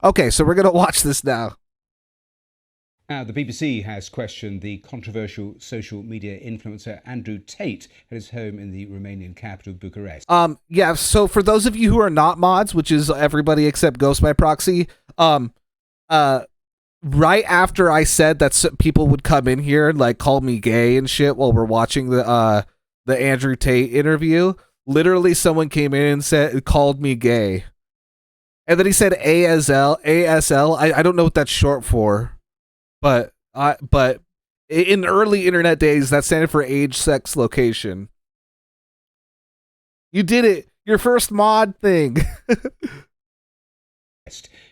Okay, so we're gonna watch this now. The BBC has questioned the controversial social media influencer Andrew Tate at his home in the Romanian capital, Bucharest. Yeah, so for those of you who are not mods, which is everybody except Ghost by Proxy, uh, right after I said that people would come in here and like call me gay and shit while we're watching the Andrew Tate interview, literally someone came in and called me gay. And then he said ASL. I don't know what that's short for. But in early internet days, that standard for age, sex, location. You did it. Your first mod thing.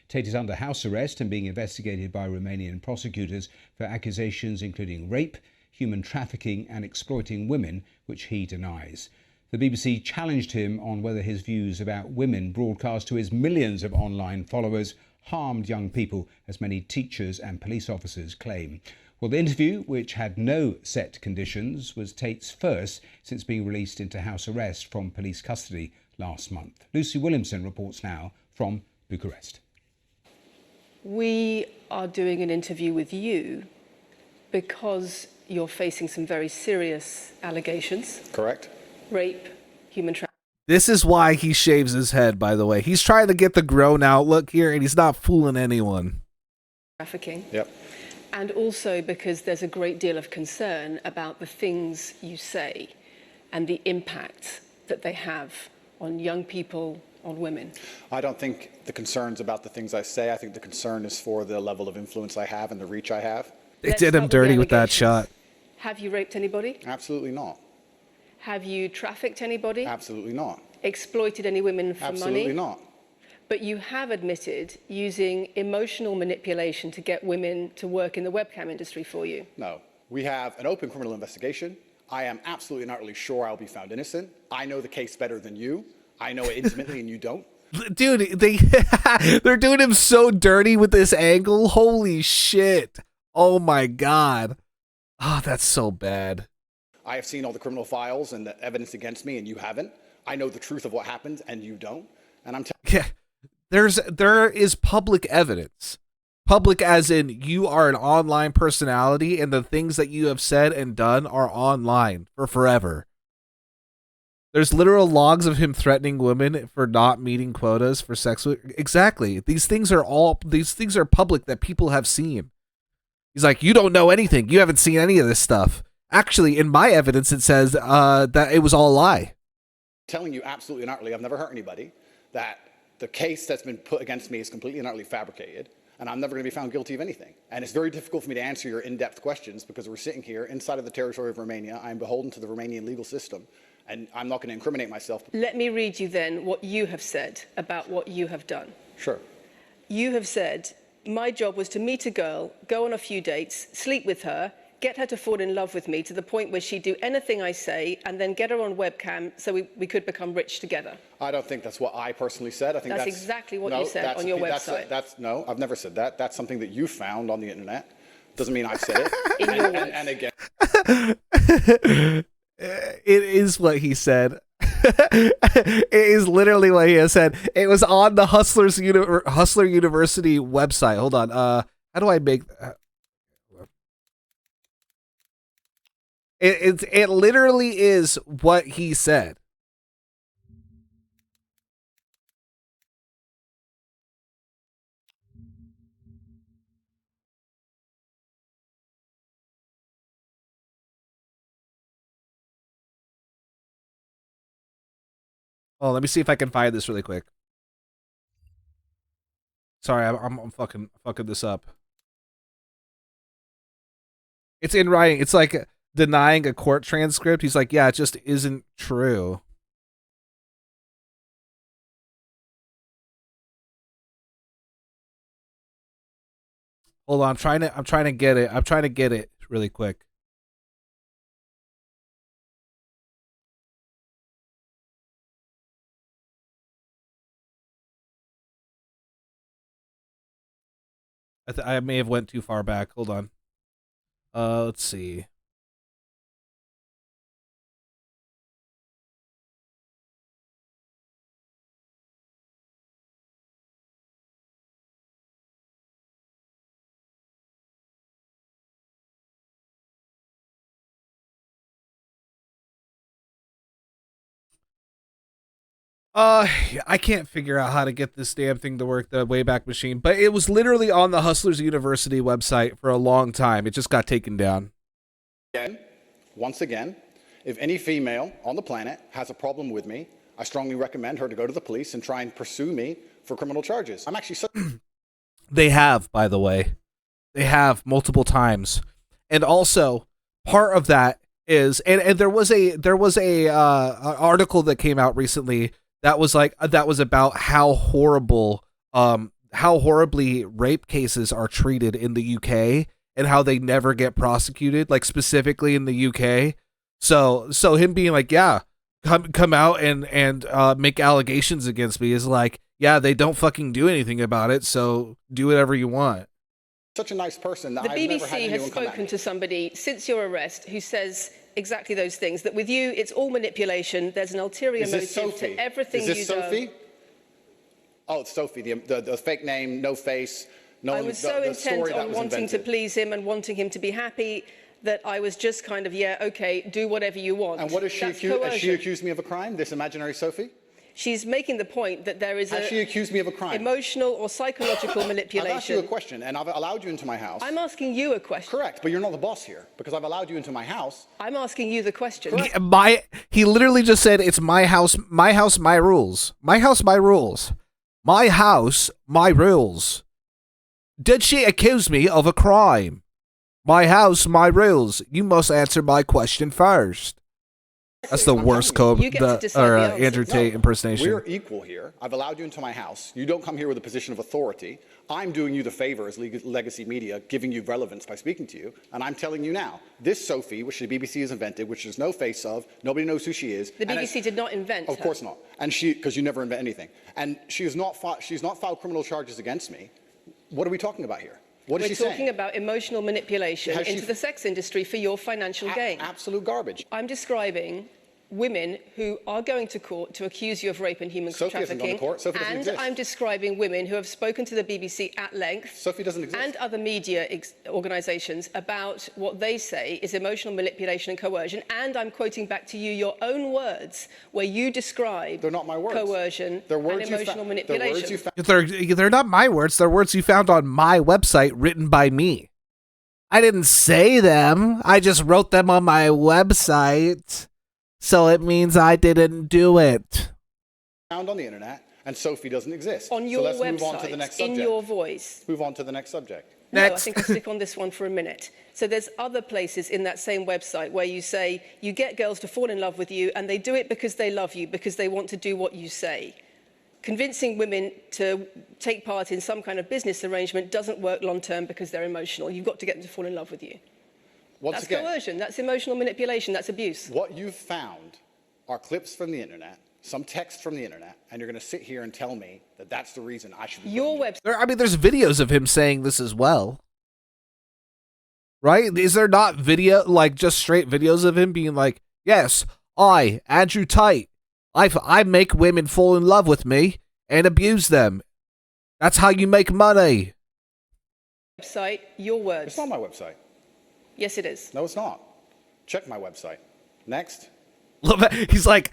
Tate is under house arrest and being investigated by Romanian prosecutors for accusations including rape, human trafficking and exploiting women, which he denies. The BBC challenged him on whether his views about women broadcast to his millions of online followers harmed young people, as many teachers and police officers claim. Well, the interview, which had no set conditions, was Tate's first since being released into house arrest from police custody last month. Lucy Williamson reports now from Bucharest. We are doing an interview with you because you're facing some very serious allegations. Correct. Rape, human trafficking. This is why he shaves his head, by the way. He's trying to get the grown out look here, and he's not fooling anyone. Trafficking. Yep. And also because there's a great deal of concern about the things you say and the impact that they have on young people, on women. I don't think the concern's about the things I say. I think the concern is for the level of influence I have and the reach I have. They did him dirty with that shot. Have you raped anybody? Absolutely not. Have you trafficked anybody? Absolutely not. Exploited any women for money? Absolutely not. But you have admitted using emotional manipulation to get women to work in the webcam industry for you. No. We have an open criminal investigation. I am absolutely not really sure I'll be found innocent. I know the case better than you. I know it intimately and you don't. Dude, they're doing him so dirty with this angle. Holy shit. Oh my god. Oh, that's so bad. I have seen all the criminal files and the evidence against me and you haven't. I know the truth of what happened and you don't. And I'm yeah. There is public evidence. Public as in you are an online personality and the things that you have said and done are online for forever. There's literal logs of him threatening women for not meeting quotas for sex. Exactly. These things are public that people have seen. He's like, you don't know anything. You haven't seen any of this stuff. Actually, in my evidence, it says that it was all a lie. Telling you absolutely and utterly, I've never hurt anybody, that the case that's been put against me is completely and utterly fabricated, and I'm never going to be found guilty of anything. And it's very difficult for me to answer your in-depth questions because we're sitting here inside of the territory of Romania. I'm beholden to the Romanian legal system, and I'm not going to incriminate myself. Let me read you then what you have said about what you have done. Sure. You have said, my job was to meet a girl, go on a few dates, sleep with her, get her to fall in love with me to the point where she'd do anything I say, and then get her on webcam so we could become rich together. I don't think that's what I personally said. I think that's exactly what you said on your website. No, I've never said that. That's something that you found on the internet. Doesn't mean I've said it. In your words. And again. It is what he said. It is literally what he has said. It was on the Hustler University website. Hold on. How do I make... It literally is what he said. Oh, let me see if I can find this really quick. Sorry, I'm fucking this up. It's in writing. It's like denying a court transcript. He's like, yeah, it just isn't true. Hold on, I'm trying to get it. I'm trying to get it really quick. I may have went too far back. Hold on. Let's see. I can't figure out how to get this damn thing to work, the Wayback Machine, but it was literally on the Hustlers University website for a long time. It just got taken down. Again, once again, if any female on the planet has a problem with me, I strongly recommend her to go to the police and try and pursue me for criminal charges. I'm actually They have, by the way. They have multiple times. And also, part of that is, and there was a article that came out recently that was about how horribly rape cases are treated in the UK and how they never get prosecuted, like specifically in the UK. So him being like, yeah, come out and make allegations against me is like, yeah, they don't fucking do anything about it, so do whatever you want. such a nice person that The I've never had BBC has anyone come at spoken me. to somebody since your arrest who says exactly those things, that with you it's all manipulation, there's an ulterior Is this motive Sophie? to everything Is you this do. Sophie? Oh, it's Sophie, the fake name, no face. No I one, was so the intent story that on was wanting to invented. please him and wanting him to be happy that I was just kind of, yeah, okay, do whatever you want. And what is she That's accused? Has she coercion. accused me of a crime? This imaginary Sophie? She's making the point that there is Has she accused me of a crime? emotional or psychological I've asked you a manipulation. question, and I've allowed you into my house. I'm asking you a question. Correct, but you're not the boss here because I've allowed you into my house. I'm asking you the question. He literally just said it's my house, my rules. My house, my rules. My house, my rules. Did she accuse me of a crime? My house, my rules. You must answer my question first. That's the worst You get to decide the answer. Andrew Tate impersonation. We're equal here. I've allowed you into my house. You don't come here with a position of authority. I'm doing you the favor as legacy media, giving you relevance by speaking to you. And I'm telling you now, this Sophie, which the BBC has invented, which there's no face of, nobody knows who she is. The BBC did not invent Of her. course not. And because you never invent anything. And she's not filed criminal charges against me. What are we talking about here? What is We're she talking saying? about emotional manipulation Has she- into the sex industry for your financial gain. Absolute garbage. I'm describing women who are going to court to accuse you of rape and human Sophie hasn't gone to trafficking. court. Sophie doesn't And exist. I'm describing women who have spoken to the BBC at length Sophie doesn't exist. and other media organisations about what they say is emotional manipulation and coercion. And I'm quoting back to you your own words where you describe They're not my words. coercion They're and words emotional They're words you manipulation. found. They're not my words. They're words you found on my website written by me. I didn't say them. I just wrote them on my website. So it means I didn't do it. Found on the internet, and Sophie doesn't exist. On your so let's move on to the website, next in subject. your voice. Move on to the next subject. No, I Next. think I'll stick on this one for a minute. So there's other places in that same website where you say you get girls to fall in love with you and they do it because they love you, because they want to do what you say. Convincing women to take part in some kind of business arrangement doesn't work long term because they're emotional. You've got to get them to fall in love with you. Once That's again, coercion, that's emotional manipulation, that's abuse. what you've found are clips from the internet, some text from the internet, and you're going to sit here and tell me that that's the reason I should be Your put in jail. website. There's videos of him saying this as well. Right? Is there not just straight videos of him being like, yes, I, Andrew Tate, I make women fall in love with me and abuse them. That's how you make money. Website, your words. It's not my website. Yes, it is. No, it's not. Check my website. Next. He's like,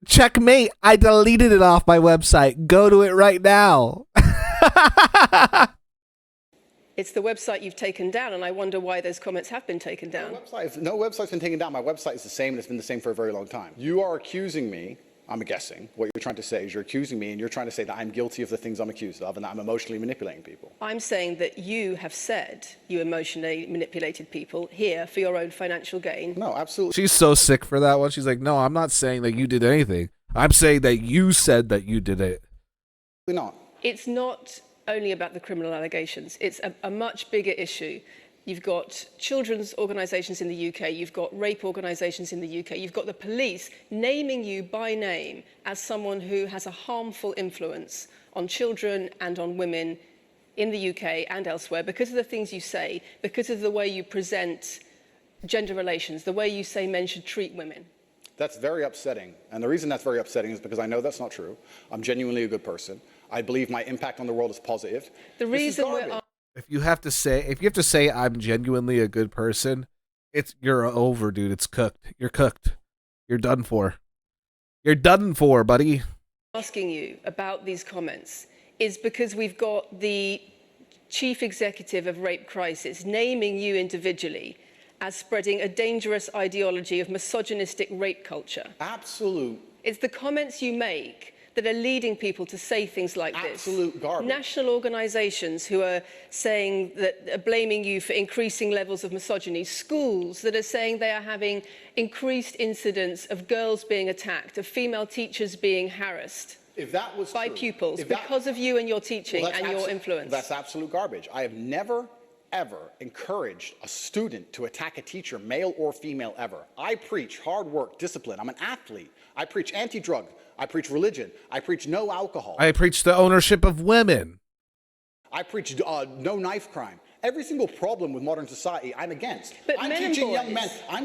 checkmate, I deleted it off my website. Go to it right now. It's the website you've taken down, and I wonder why those comments have been taken down. No website's been taken down. My website is the same, and it's been the same for a very long time. You are accusing me, I'm guessing, what you're trying to say is you're accusing me, and you're trying to say that I'm guilty of the things I'm accused of, and that I'm emotionally manipulating people. I'm saying that you have said you emotionally manipulated people here for your own financial gain. No, absolutely She's so sick for that one. She's like, no, I'm not saying that you did anything. I'm saying that you said that you did it. not. It's not only about the criminal allegations. It's a much bigger issue. You've got children's organisations in the UK, you've got rape organisations in the UK, you've got the police naming you by name as someone who has a harmful influence on children and on women in the UK and elsewhere because of the things you say, because of the way you present gender relations, the way you say men should treat women. That's very upsetting. And the reason that's very upsetting is because I know that's not true. I'm genuinely a good person. I believe my impact on the world is positive. The This is reason we're garbage. If you have to say I'm genuinely a good person, you're over, dude. It's cooked. You're cooked. You're done for. You're done for, buddy. asking you about these comments is because we've got the chief executive of Rape Crisis naming you individually as spreading a dangerous ideology of misogynistic rape culture. Absolute. It's the comments you make that are leading people to say things like this. Absolute garbage. National organisations who are saying that, are blaming you for increasing levels of misogyny. Schools that are saying they are having increased incidents of girls being attacked, of female teachers being harassed. If that was by true, pupils because of you and your teaching and your influence. That's absolute garbage. I have never, ever encouraged a student to attack a teacher, male or female, ever. I preach hard work, discipline. I'm an athlete. I preach anti-drug. I preach religion. I preach no alcohol. I preach the ownership of women. I preach no knife crime. Every single problem with modern society, I'm against. But I'm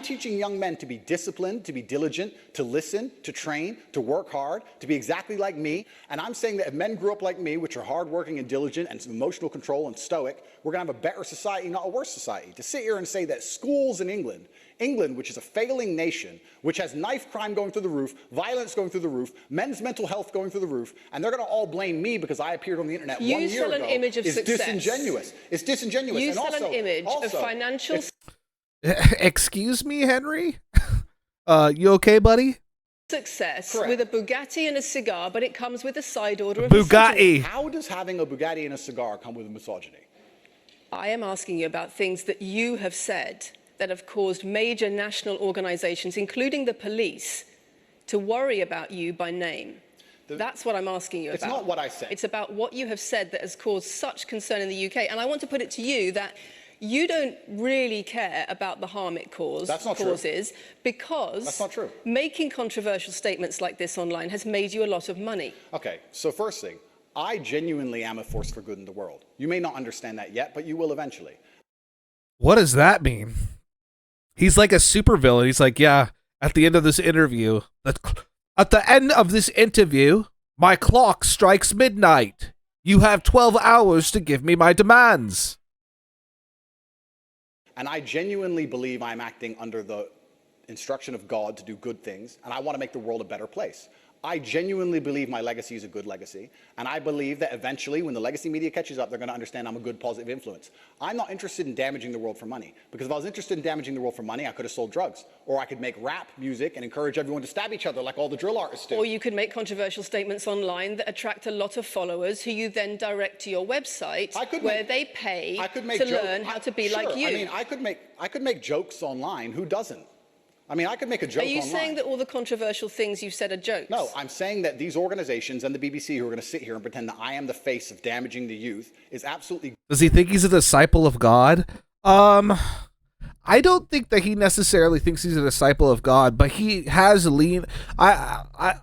teaching young men to be disciplined, to be diligent, to listen, to train, to work hard, to be exactly like me. And I'm saying that if men grew up like me, which are hardworking and diligent and emotional control and stoic, we're going to have a better society, not a worse society. To sit here and say that schools in England, which is a failing nation, which has knife crime going through the roof, violence going through the roof, men's mental health going through the roof, and they're going to all blame me because I appeared on the internet 1 year ago. You sell an image of success. Disingenuous. It's disingenuous. You and sell also, an image of financial... Excuse me, Henry? You okay, buddy? Success. Correct. With a Bugatti and a cigar, but it comes with a side order of Bugatti. misogyny. How does having a Bugatti and a cigar come with misogyny? I am asking you about things that you have said that have caused major national organisations, including the police, to worry about you by name. That's what I'm asking you about. It's not what I said. It's about what you have said that has caused such concern in the UK. And I want to put it to you that you don't really care about the harm it causes. That's not true. Because that's not true. Making controversial statements like this online has made you a lot of money. Okay, so first thing, I genuinely am a force for good in the world. You may not understand that yet, but you will eventually. What does that mean? He's like a supervillain. He's like, yeah, at the end of this interview, my clock strikes midnight. You have 12 hours to give me my demands. And I genuinely believe I'm acting under the instruction of God to do good things, and I want to make the world a better place. I genuinely believe my legacy is a good legacy, and I believe that eventually, when the legacy media catches up, they're going to understand I'm a good, positive influence. I'm not interested in damaging the world for money, because if I was interested in damaging the world for money, I could have sold drugs, or I could make rap music and encourage everyone to stab each other like all the drill artists do. Or you could make controversial statements online that attract a lot of followers who you then direct to your website, where they pay to learn how to be like you. I mean, I could make jokes online. Who doesn't? I mean, I could make a joke online. Are you saying that all the controversial things you've said are jokes? No, I'm saying that these organizations and the BBC who are going to sit here and pretend that I am the face of damaging the youth is absolutely... Does he think he's a disciple of God? I don't think that he necessarily thinks he's a disciple of God, but he has I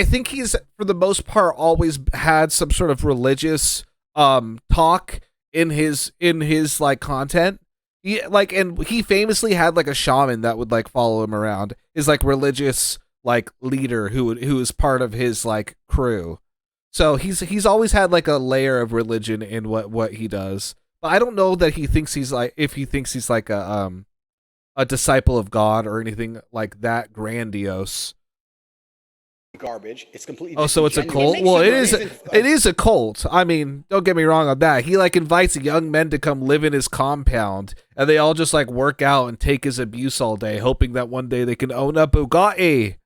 think he's, for the most part, always had some sort of religious talk in his like content. And he famously had like a shaman that would like follow him around, his like religious like leader who is part of his like crew. So he's always had like a layer of religion in what he does. But I don't know that he thinks he's like a disciple of God or anything like that grandiose. Garbage. It's completely... Oh, so it's a cult? Well, it is a cult. I mean, don't get me wrong on that. He like invites young men to come live in his compound, and they all just like work out and take his abuse all day, hoping that one day they can own a Bugatti.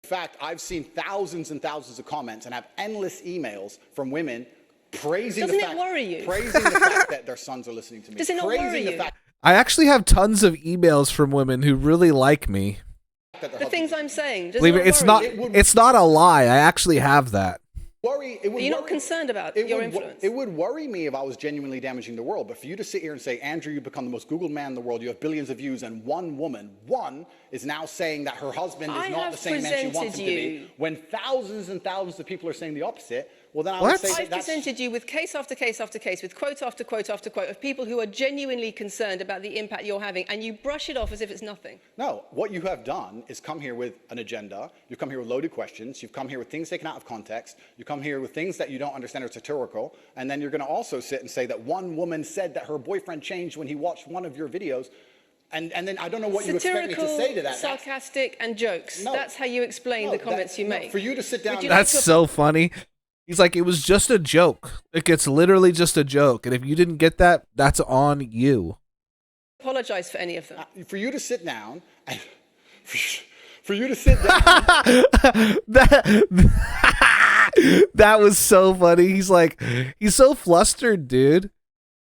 In fact, I've seen thousands and thousands of comments and have endless emails from women praising the fact that their sons are listening to me. Does it not worry you? I actually have tons of emails from women who really like me. The things I'm saying. Believe it, it's not a lie. I actually have that. Are you not concerned about your influence? It would worry me if I was genuinely damaging the world. But for you to sit here and say, Andrew, you've become the most Googled man in the world, you have billions of views, and one woman is now saying that her husband is not the same man she wants him to be, when thousands and thousands of people are saying the opposite, well then I would say I've presented you with case after case after case, with quote after quote after quote of people who are genuinely concerned about the impact you're having, and you brush it off as if it's nothing. No, what you have done is come here with an agenda, you've come here with loaded questions, you've come here with things taken out of context, you come here with things that you don't understand are satirical, and then you're going to also sit and say that one woman said that her boyfriend changed when he watched one of your videos. And then I don't know what you expect me to say to that. Sarcastic, and jokes. No. That's how you explain the comments you make. For you to sit down. That's so funny. He's like, it was just a joke. It's literally just a joke. And if you didn't get that, that's on you. Apologize for any of them. For you to sit down. For you to sit down. That was so funny. He's like, he's so flustered, dude.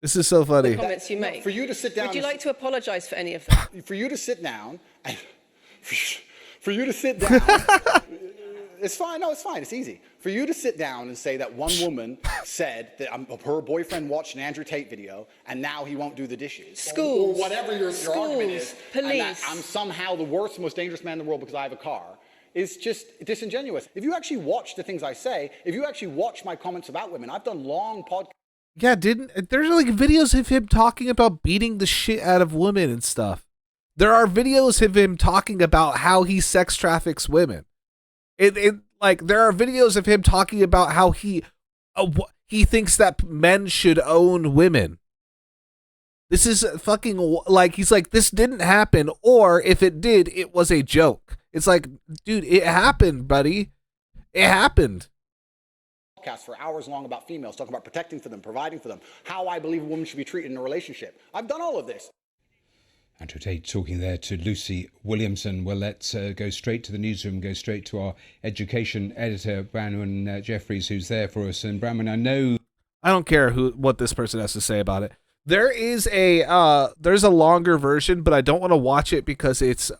This is so funny. The comments you make. For you to sit down. Would you like to apologize for any of them? For you to sit down. For you to sit down. It's fine. No, it's fine. It's easy. For you to sit down and say that one woman said that her boyfriend watched an Andrew Tate video and now he won't do the dishes. Schools. Or whatever your argument is. Police. And that I'm somehow the worst, most dangerous man in the world because I have a car. Is just disingenuous. If you actually watch the things I say, if you actually watch my comments about women, I've done long podcasts. Yeah, there's like videos of him talking about beating the shit out of women and stuff. There are videos of him talking about how he sex traffics women. Like there are videos of him talking about how he thinks that men should own women. This is fucking like, he's like, this didn't happen, or if it did, it was a joke. It's like, dude, it happened, buddy. It happened. For hours long about females, talking about protecting for them, providing for them, how I believe a woman should be treated in a relationship. I've done all of this. Andrew Tate talking there to Lucy Williamson. Well, let's go straight to the newsroom, go straight to our education editor, Branwen Jeffries, who's there for us. And Branwen, I don't care what this person has to say about it. There is there's a longer version, but I don't want to watch it because it's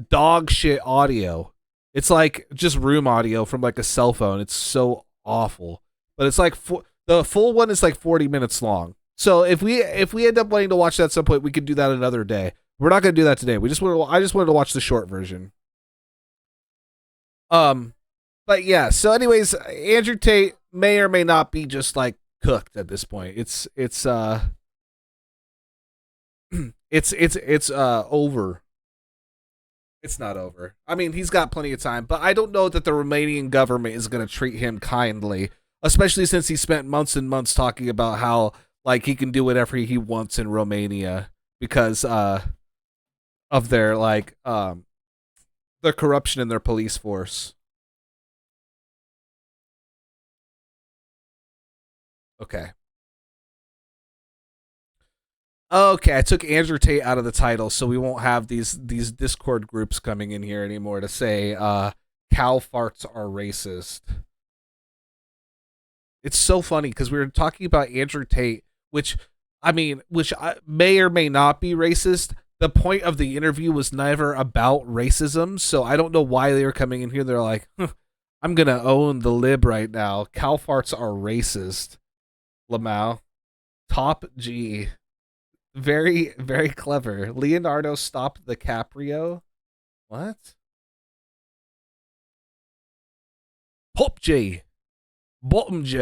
dog shit audio. It's like just room audio from like a cell phone. It's so awful. But it's like the full one is like 40 minutes long. So if we end up wanting to watch that at some point, we could do that another day. We're not going to do that today. I just wanted to watch the short version. But yeah. So anyways, Andrew Tate may or may not be just like cooked at this point. It's over. It's not over. I mean, he's got plenty of time, but I don't know that the Romanian government is going to treat him kindly, especially since he spent months and months talking about how like he can do whatever he wants in Romania because of their like the corruption in their police force. Okay, I took Andrew Tate out of the title, so we won't have these Discord groups coming in here anymore to say cow farts are racist. It's so funny because we were talking about Andrew Tate, which may or may not be racist. The point of the interview was never about racism, so I don't know why they were coming in here. They're like, I'm going to own the lib right now. Cow farts are racist. Lamau. Top G. Very, very clever. Leonardo stopped the Caprio. What? Pop J. Bottom J.